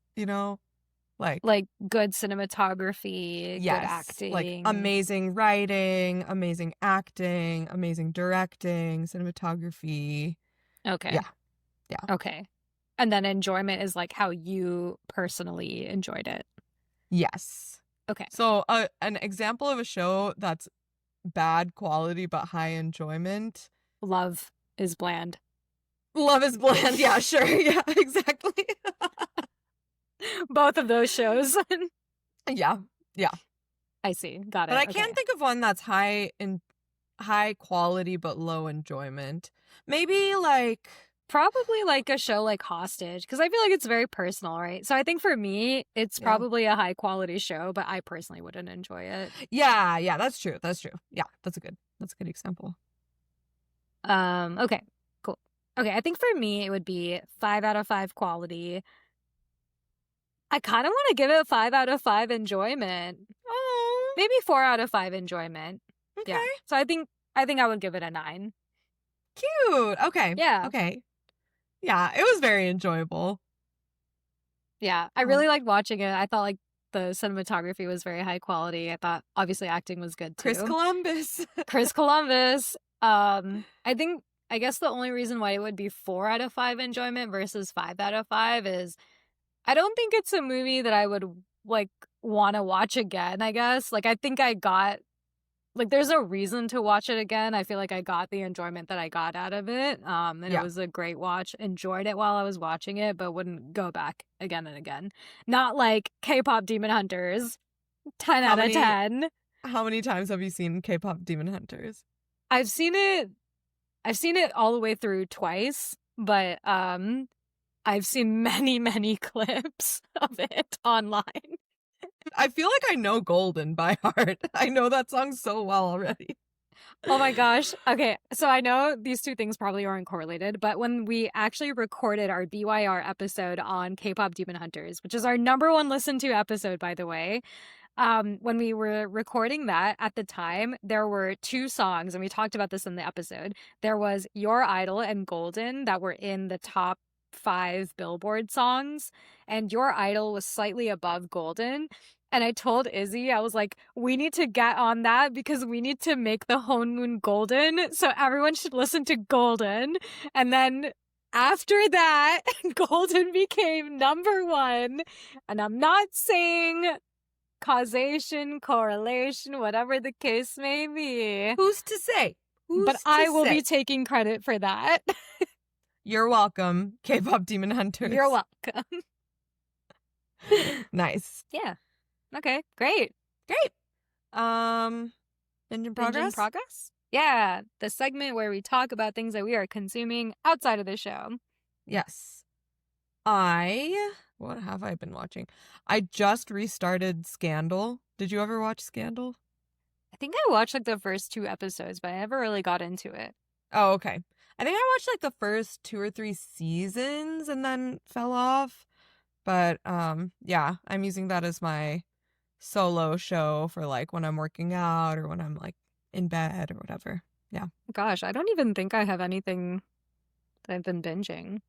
Like good cinematography, yes, good acting. Like amazing writing, amazing acting, amazing directing, cinematography. Okay. Yeah. Okay. And then enjoyment is like how you personally enjoyed it. Yes. Okay. So an example of a show that's bad quality but high enjoyment. Love is bland. Love is bland. Yeah, sure. Yeah, exactly. Both of those shows. Yeah. I see. Got it. But I can't think of one that's high quality but low enjoyment. Maybe like probably like a show like Hostage, because I feel like it's very personal, right? So I think for me, it's probably a high quality show, but I personally wouldn't enjoy it. Yeah, that's true. Yeah, that's a good example. Okay, cool. Okay, I think for me it would be 5 out of 5 quality. I kind of want to give it a 5 out of 5 enjoyment. Oh, maybe 4 out of 5 enjoyment. Okay. Yeah. So I think I would give it a 9. Cute. Okay. Yeah. Okay. Yeah, it was very enjoyable. Yeah, I really liked watching it. I thought like the cinematography was very high quality. I thought obviously acting was good too. Chris Columbus. Chris Columbus. I guess the only reason why it would be 4 out of 5 enjoyment versus 5 out of 5 is I don't think it's a movie that I would like want to watch again, I guess. Like I think I got like there's no reason to watch it again. I feel like I got the enjoyment that I got out of it. And it was a great watch. Enjoyed it while I was watching it, but wouldn't go back again and again. Not like K-pop Demon Hunters. 10 out of 10. How many times have you seen K-pop Demon Hunters? I've seen it all the way through twice, but I've seen many, many clips of it online. I feel like I know Golden by heart. I know that song so well already. Oh my gosh. Okay, so I know these two things probably aren't correlated, but when we actually recorded our BYR episode on K-pop Demon Hunters, which is our #1 listened to episode, by the way, when we were recording that at the time, there were 2 songs, and we talked about this in the episode. There was Your Idol and Golden that were in the top 5 Billboard songs, and Your Idol was slightly above Golden. And I told Izzy, I was like, we need to get on that because we need to make the Honmoon Golden, so everyone should listen to Golden. And then after that, Golden became #1. And I'm not saying causation, correlation, whatever the case may be. Who's to say? But I will be taking credit for that. You're welcome, K-pop Demon Hunters. You're welcome. Nice. Yeah. Okay, great. Binge in Progress? Binge in Progress? Yeah, the segment where we talk about things that we are consuming outside of the show. Yes. What have I been watching? I just restarted Scandal. Did you ever watch Scandal? I think I watched like the first 2 episodes, but I never really got into it. Oh, okay. I think I watched like the first 2 or 3 seasons and then fell off. But yeah, I'm using that as my solo show for like when I'm working out or when I'm like in bed or whatever. Yeah. Gosh, I don't even think I have anything that I've been binging.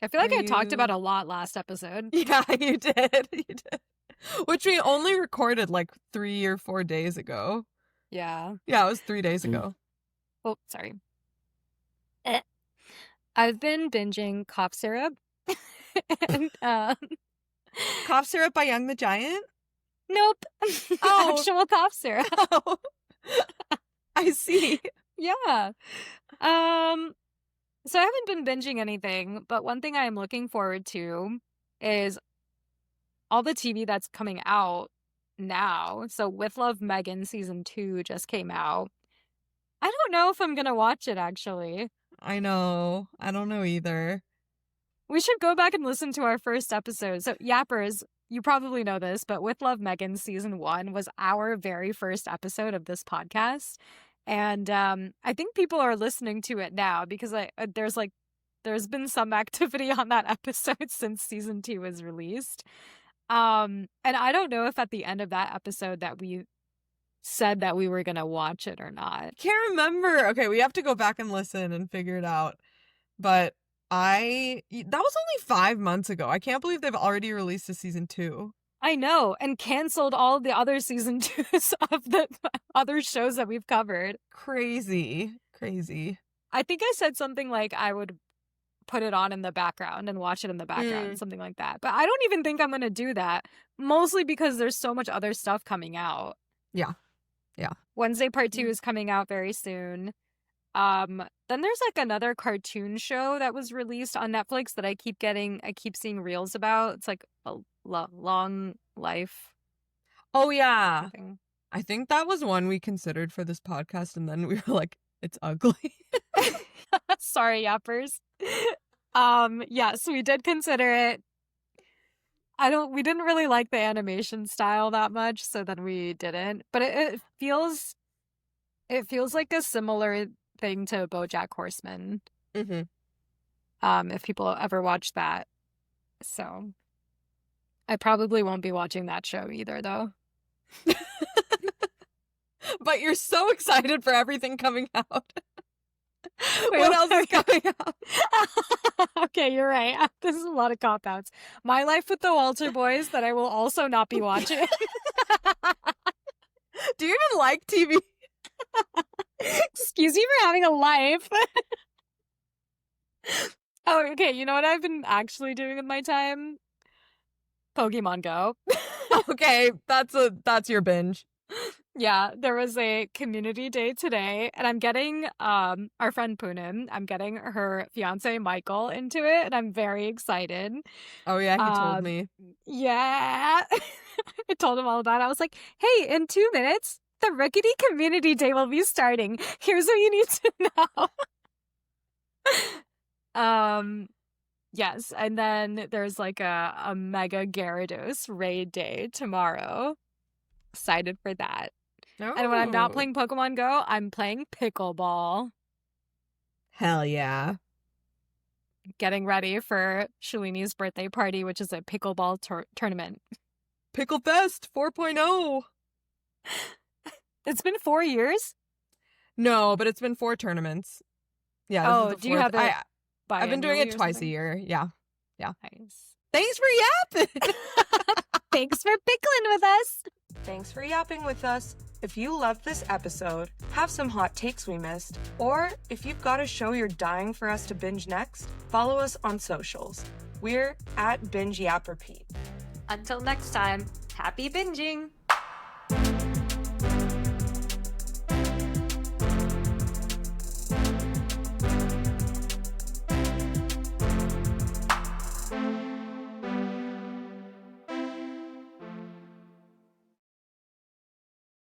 I feel like I talked about a lot last episode. Yeah, you did. You did. Which we only recorded like 3 or 4 days ago. Yeah. Yeah, it was 3 days ago. Oh, sorry. I've been binging cough syrup. and, Cough syrup by Young the Giant? Nope. Oh. Actual cough syrup. Oh. I see. Yeah. So I haven't been binging anything, but one thing I am looking forward to is all the TV that's coming out now. So With Love, Megan season 2 just came out. I don't know if I'm gonna watch it, actually. I know. I don't know either. We should go back and listen to our first episode. So Yappers, you probably know this, but With Love, Megan season 1 was our very first episode of this podcast. And I think people are listening to it now because there's been some activity on that episode since season 2 was released. And I don't know if at the end of that episode that we said that we were going to watch it or not. Can't remember. Okay, we have to go back and listen and figure it out. But that was only 5 months ago. I can't believe they've already released a season 2. I know, and canceled all the other season 2s of the other shows that we've covered. Crazy. I think I said something like I would put it on in the background and watch it in the background, something like that. But I don't even think I'm going to do that, mostly because there's so much other stuff coming out. Yeah. Wednesday Part 2 is coming out very soon. Then there's like another cartoon show that was released on Netflix that I keep seeing reels about. It's like a long life. Oh yeah. Something. I think that was one we considered for this podcast and then we were like, it's ugly. Sorry, Yappers. Yes, we did consider it. We didn't really like the animation style that much, so then we didn't. But it feels like a similar thing to BoJack Horseman. Mm-hmm. If people ever watch that. So I probably won't be watching that show either, though. But you're so excited for everything coming out. What else is coming out? Okay, you're right. This is a lot of cop-outs. My Life with the Walter Boys that I will also not be watching. Do you even like TV? Excuse me for having a life. Oh, okay. You know what I've been actually doing with my time? Pokemon Go. Okay, that's your binge. Yeah, there was a community day today, and I'm getting our friend Poonen, I'm getting her fiance Michael into it, and I'm very excited. Oh yeah, he told me. Yeah. I told him all about it. I was like, hey, in 2 minutes, the Rickety Community Day will be starting. Here's what you need to know. Yes, and then there's like a Mega Gyarados raid day tomorrow. Excited for that. Oh. And when I'm not playing Pokemon Go, I'm playing pickleball. Hell yeah. Getting ready for Shalini's birthday party, which is a pickleball tournament. Pickle Fest 4.0. It's been 4 years? No, but it's been 4 tournaments. Yeah. Oh, do you have it? I've been doing it twice a year. Yeah. Nice. Thanks for yapping. Thanks for pickling with us. Thanks for yapping with us. If you loved this episode, have some hot takes we missed, or if you've got a show you're dying for us to binge next, follow us on socials. We're at Binge Yap Repeat. Until next time, happy binging.